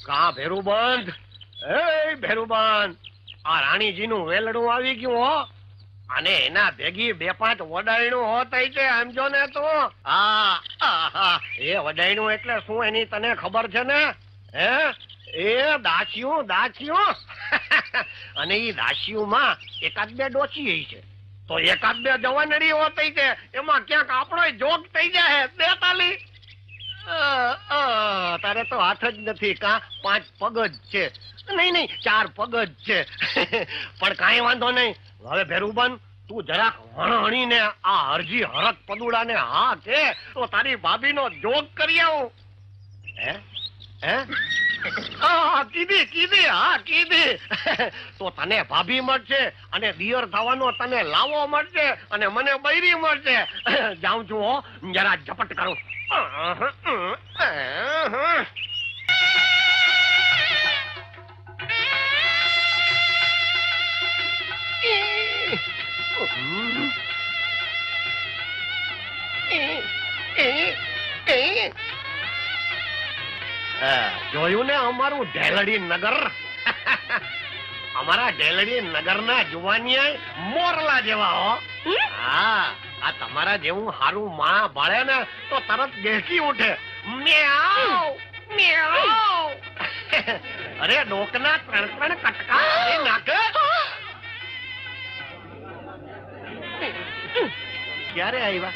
કા ભેરુબંધ, એ ભેરુબંધ, આ રાણીજીનું વેલડું આવી ગયું હો, અને એના ભેગી 2-5 વડાયણું હોત છે, સમજો ને તું. હા, એ વડાયણું એટલે શું એની તને ખબર છે ને? હે, એ દાસીયું દાસીયું અને ઈ દાસીયુંમાં 1-2 ડોસી છે, તો 1-2 જવાનડી હોત છે, એમાં ક્યાંક આપણો જોગ થઈ જાય. બે તાલી. તારે તો હાથ જ નથી, કા 5 પગ જ છે. નહીં 4 પગ જ છે. પણ કાંઈ વાંધો નહીં. હવે ભેરુબંધ, તું જરાક હણહણીને આ હરજી હરક પદુડાને હા કે તો તારી ભાભીનો જોગ કરી આવું. હે હે કીધી હા કીધી. તો તને ભાભી મળશે અને દિયર થવાનો તને લાવો મળશે અને મને બૈરી મળશે. જાઉં છું હો, જરા ઝપટ કરું. જોયું ને અમારું ઢેલડી નગર. અમારા ઢેલડી નગર ના જુવાનિયા મોરલા જેવા હો. હા, આ તમારા જેવું હારું માણા ભાળે ને તો તરત બેસી ઉઠે. મ્યાઉ મ્યાઉ. અરે ડોકના 3 કટકા નાખે. ક્યારે આવ્યા?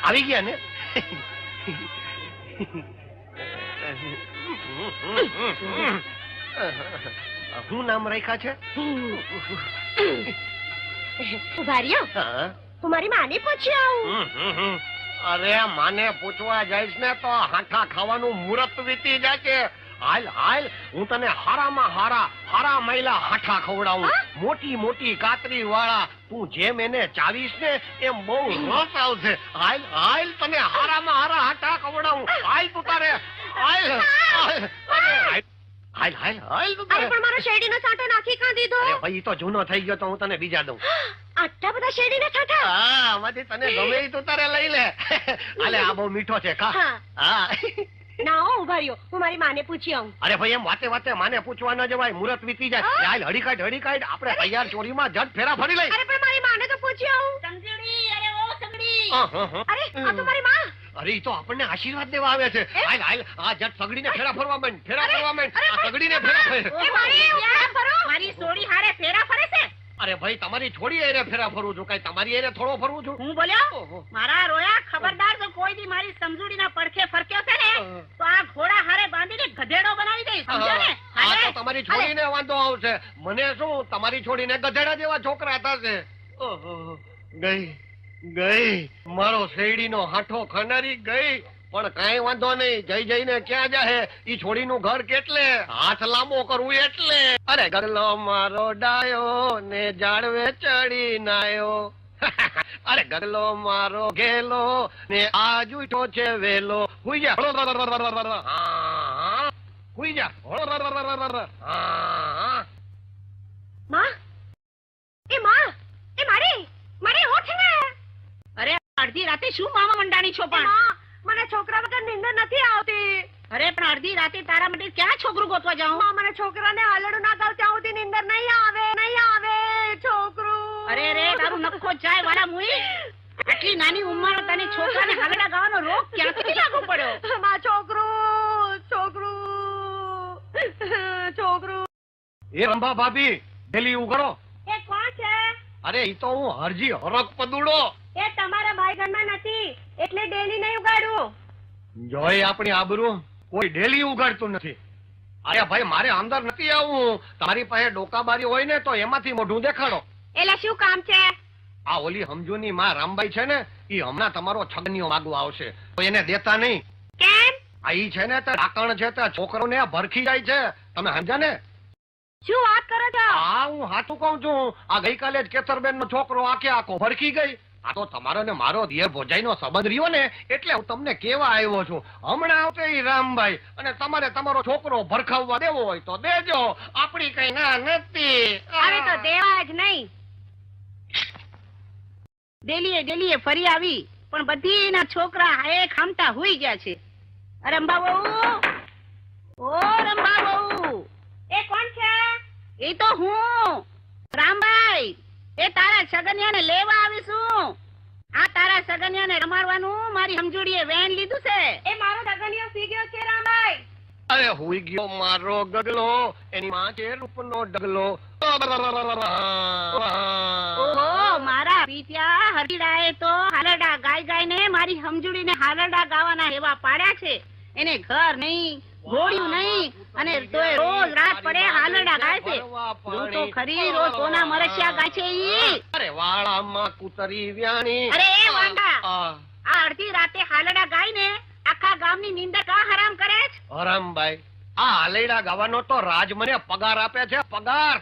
આવી ગયા ને? શું નામ રાખ્યા છે? તમારી માને પૂછ્યો. અરે માને પૂછવા જઈશ ને તો હાંઠા ખાવાનું મુહૂર્ત વીતી જાય છે. હાલ હાલ, હું તને હારામાં હારા મહિલા હાંઠા ખવડાવું, મોટી મોટી કાતરી વાળા. તું જેમ એને ચાવીશ ને એમ બહુ રસ આવશે. હાલ હાલ, તને હારામાં હારા હાંઠા ખવડાવું. હાલ તું તારે, હાલ હાલ હાલ હાલ તું તારે. પણ મારો શેરડીનો સાંઠો નાખી કાં દીધો? અરે ભાઈ, તો જૂનો થઈ ગયો તો હું તને બીજા દઉં. આટલા બધા શેરડીના સાંઠા? હા, આમાંથી તને ગમે ઈ તું તારે લઈ લે. હાલે, આ બહુ મીઠો છે. ખા. હા. ના હો, ઉભા રહ્યો, હું મારી માને પૂછી આવું. અરે ભાઈ, એમ વાતે વાતે માને પૂછવા ન જવાય, મુહૂર્ત વીતી જાય. હાલ, હડી કાઢ આપણે તૈયાર ચોરીમાં જટ ફેરા ફરી લઈ. અરે પણ મારી માને તો પૂછી આવું. સમજણી, અરે ઓ સમજણી. અરે આ તો મારી માં. અરે ઈ તો આપણને આશીર્વાદ દેવા આવે છે. હાલ હાલ, આ જટ સગડીને ફેરા ફરવા માંડ. આ સગડીને ફેરા ફર. મારી સોડી હારે ફેરા ફરે છે. અરે ભાઈ, તમારી છોડી એરે ફેરા ફરું છું, કઈ તમારી એરે થોડો ફરું છું? હું બોલ્યો? મારા રોયા, ખબરદાર જો કોઈ દી મારી સમજૂડીના પડખે ફરક્યો છે ને તો આ ઘોડા હારે બાંધીને ગધેડો બનાવી દઈશ, સમજો ને? આ તો તમારી છોડીને વાંધો આવશે. મને શું, તમારી છોડીને ગધેડા જેવા છોકરા થશે. ગઈ મારો શેરડીનો હાંઠો ખાનારી ગઈ. પણ કઈ વાંધો નહીં, જઈને ક્યાં જાહે? ઈ છોડીનું ઘર કેટલે, હાથ લાંબો કરવું એટલે. અરે ગરલો મારો ડાયો ને જાળવે ચડી નાયો. અરે ગરલો મારો ઘેલો ને આજ ઉઠો છે વેલો. હુઈ જા, હુઈ જા. માં, એ મારી હોઠ ને. અરે અડધી રાતે શું મામા મંડાણી છો? પણ મને છોકરા વગર નીંદર નથી આવતી. અરે પણ અડધી રાતે તારા માટે ક્યાં છોકરું ગોતવા જાઉં? મને છોકરાને હાલડું ના ગાવ ત્યાં સુધી નીંદર નહીં આવે છોકરું. અરે તારું નખો જાય વાળા મુઈ. આટલી નાની ઉંમરે તને છોકરાને હાલડા ગાવાનો રોગ ક્યાંથી લાગુ પડ્યો? માં છોકરું. એ રંભા ભાભી, પેલી ઉઘડો. એ કોણ છે? અરે ઈ તો હું હરજી હરક પદુડો. એ તમારા ભાઈ ઘરમાં નથી એટલે ડેલી નહીં ઉગાડું. જોઈ આપણી આબરૂ, કોઈ ડેલી ઉગાડતું નથી. અરે ભાઈ, મારે અંદર નથી આવવું. તમારી પાસે ડોકાબારી હોય ને તો એમાંથી મોઢું દેખાડો. એટલે શું કામ છે? આ ઓલી સમજુની માં રામબાઈ છે ને, ઈ હમણાં તમારો છગનીઓ માગવા આવશે, તો એને દેતા નહીં. કેમ? આ ઈ છે ને તે ડાકણ છે, તે છોકરોને ભરખી જાય છે. તમે સમજ્યા ને? શું વાત કરો છો? હા, હું સાચું કહું છું. આ ગઈકાલે જ કેતરબેન નો છોકરો આખો ભરખી ગઈ. આ તો તમારો ને મારો દિયર ભોજાઈ નો સંબંધ રહ્યો ને, એટલે હું તમને કેવા આવ્યો છું. હમણાં આવશે ઈ રામભાઈ, અને તમારે તમારો છોકરો ભરખાવવા દેવો હોય તો દેજો, આપણી કઈ ના નથી. હવે તો દેવા જ નહીં. ડેલીએ ફરી આવી, પણ બધી ના છોકરા હાય ખામતા હુઈ ગયા છે. અરે અંબા બહુ, ઓ એ તો હું રામભાઈ, એ તારા સગનિયાને લેવા આવીશું. આ તારા સગનિયાને રમાડવાનું મારી સમજૂડીએ વેન લીધું છે. એ મારો સગનિયો સી ગયો છે રામભાઈ. અરે હુઈ ગયો મારો ગગલો, એની માં છે રૂપનો ડગલો. ઓહો, મારા પીત્યા હરડીડાએ તો હાલરડા ગાય ગાયને મારી સમજૂડીને હાલરડા ગાવાના એવા પાડ્યા છે. એને ઘર નહીં, ઘોડ્યું નહીં, અને તોય રોજ રાત પડે હાલરડા ગાય છે. જો તો ખરી રોજ સોના મરચિયા ગાય છે ઈ. અરે વાળામાં કૂતરી વ્યાણી. અરે એ વાંડા, આ અડધી રાતે હાલરડા ગાય ને આખા ગામની નીંદર કા હરામ કરે છે? હરામભાઈ, આ હાલેડા ગાવાનો તો રાજ મને પગાર આપે છે, પગાર.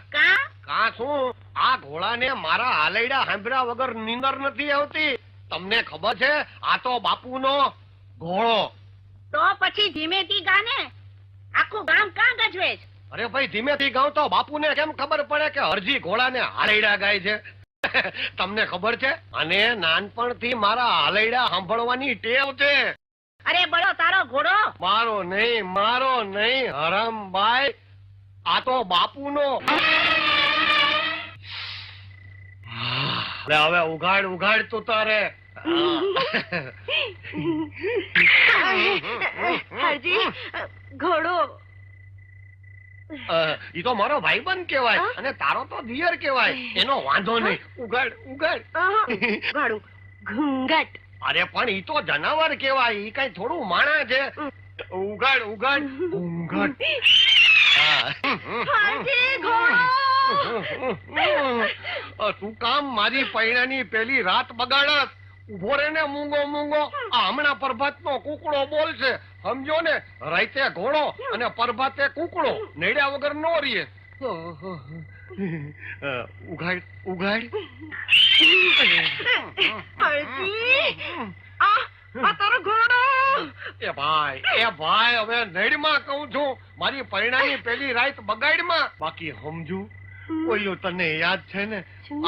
કા શું આ ઘોડાને મારા હાલેડા સાંભળ્યા વગર નીંદર નથી આવતી. તમને ખબર છે આ તો બાપુનો ઘોડો. તો પછી ધીમેથી ગાને, આખું ગામ કાં ગજવે છે? અરે ભાઈ, ધીમેથી ગાઉં તો બાપુને કેમ ખબર પડે કે હરજી ઘોડાને હાલેડા ગાય છે? તમને ખબર છે, અને નાનપણથી મારા હાલેડા સાંભળવાની ટેવ છે. અરે બળો તારો ઘોડો. મારો નહીં હરામભાઈ, આ તો બાપુનો. હવે ઉઘાડ તું તારે. હરજી, ઘોડો ઈ તો મારો ભાઈબંધ કેવાય, અને તારો તો દિયર કેવાય. એનો વાંધો નહીં, ઉઘાડ. ઘોડું ઘૂંઘટ. અરે પણ ઈ તો જનાવર કેવાય, ઈ કઈ થોડું માણા છે. ઉઘાડ ઘૂંઘટ. હરજી, ઘોડો. તું કામ મારી પૈણાની પેલી રાત બગાડસ? ઉભો રે ને મૂંગો. આ હમણાં પ્રભાતનો કુકડો બોલશે, સમજો ને. રાતે ઘોડો અને પ્રભાતે કુકડો, નેડ્યા વગર નો રીએ. ઉઘાડ. આ તારો ઘોડો. એ ભાઈ હવે નેડમાં કહું છું, મારી પરિણામી પેલી રાત બગાડમાં. બાકી સમજુ ઓલો તને યાદ છે ને,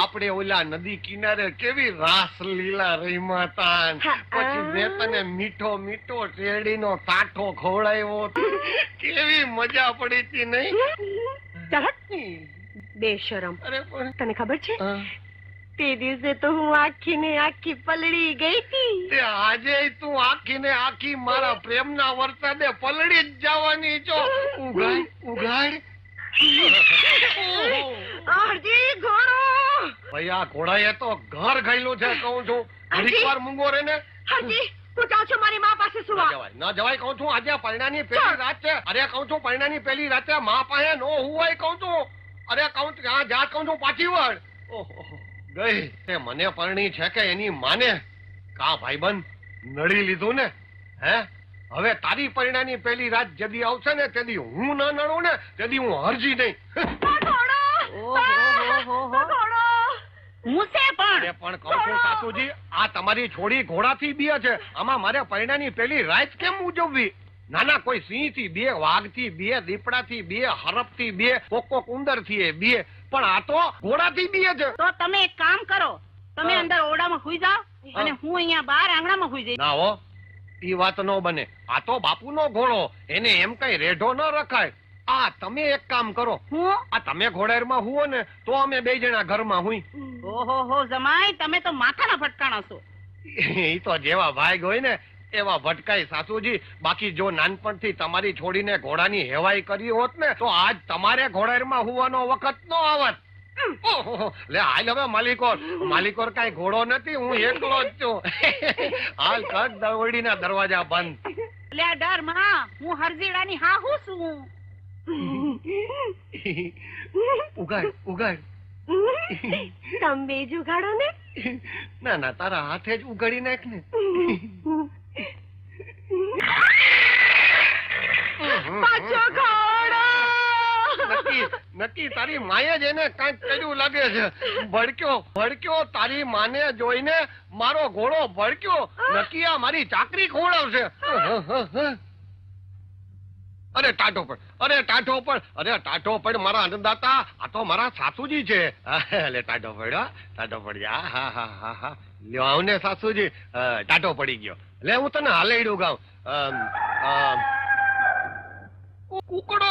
આપણે ઓલા નદી કિનારે કેવી રાસ લીલા રહીમાં હતા. પછી મેં તને મીઠો શેરડીનો તાઠો ખવડાવ્યો, કેવી મજા પડી હતી નહીં? બેશરમ. અરે પણ તને ખબર છે, તે દિવસે તો હું આખી ને આખી પલળી ગઈ હતી. આજે તું આખી ને આખી મારા પ્રેમના વરસાદે પલળી જ જવાની છો. ઉઘાડ. હરજી, ઘોડો. ભાઈ, આ ઘોડાએ તો ઘર ગયેલું છે કહું છું. ઘડીક વાર મૂંગો રે ને. હરજી, તું જાઉં છું મારી માં પાસે સુવા. ના જવાય કહું છું. આજે પરણાની પહેલી રાત છે. અરે કહું છું, પરણાની પહેલી રાતે માં પાસે નો હુવાય કહું છું. અરે કહું છું, જા કહું છું, પાછી વળ. ઓહો, ગઈ તે મને પરણી છે કે એની માને? કા ભાઈબંધ, નડી લીધું ને? હે, હવે તારી પરિણાની પહેલી રાત જદી આવશે ને, તેથી હું ના નડું ને, તેથી હું હરજી નહીં. પણ કહું છું સાસુજી, આ તમારી છોડી ઘોડાથી બીએ છે. આમાં મારે પરિણાની પહેલી રાત કેમ ઉજવવી? નાના કોઈ સિંહ થી બે, વાઘ થી બે, દીપડા થી બે, હરફ થી બે, કોક ઉંદર થી બે, પણ આ તો ઘોડાથી બીએ છે. તો તમે એક કામ કરો, તમે અંદર ઓરડામાં સુઈ જાઓ અને હું અહીંયા બહાર આંગણામાં સુઈ જઈશ. ના હો, ઈ વાત નો બને. આ તો બાપુનો ઘોડો, એને એમ કઈ રેઢો ન રખાય. આ તમે એક કામ કરો, હું આ તમે ઘોડામાં હુઓ ને, તો અમે બે જણા ઘરમાં હુઈ. ઓહો જમાઈ, તમે તો માથાના ફટકાણા છો. ઈ તો જેવા ભાઈ હોય ને એવા ભટકાય સાસુજી. બાકી જો નાનપણથી તમારી છોડીને ઘોડાની હેવાઈ કરી હોત ને, તો આજ તમારે ઘોડામાં હુવાનો વખત નો આવત. લે હાલ હવે માલિકોર કઈ ઘોડો નથી, હું એકલો જ છું. હાલ કર દવડીના દરવાજા બંધ. લે ડર માં, હું હરજીડાની હાહુ છું. ઉગાડ. તમે જ ઉગાડો ને? ના, તારા હાથે જ ઉગાડી નાખ ને. પાછો ઘોડો. નક્કી તારી માએ જ એને કાંઈક કર્યું લાગે છે. ભડક્યો તારી માને જોઈને મારો ઘોડો ભડક્યો. નક્કી આ મારી ચાકરી ખોળવશે. અરે ટાઢો પડ. અરે મારા અન્નદાતા, આ તો મારા સાસુજી છે. લે ટાઢો પડ. હા. લ્યો આવ ને સાસુજી. ટાઢો પડી ગયો. લે હું તને હાલેડું ગાઉં. કુકડો.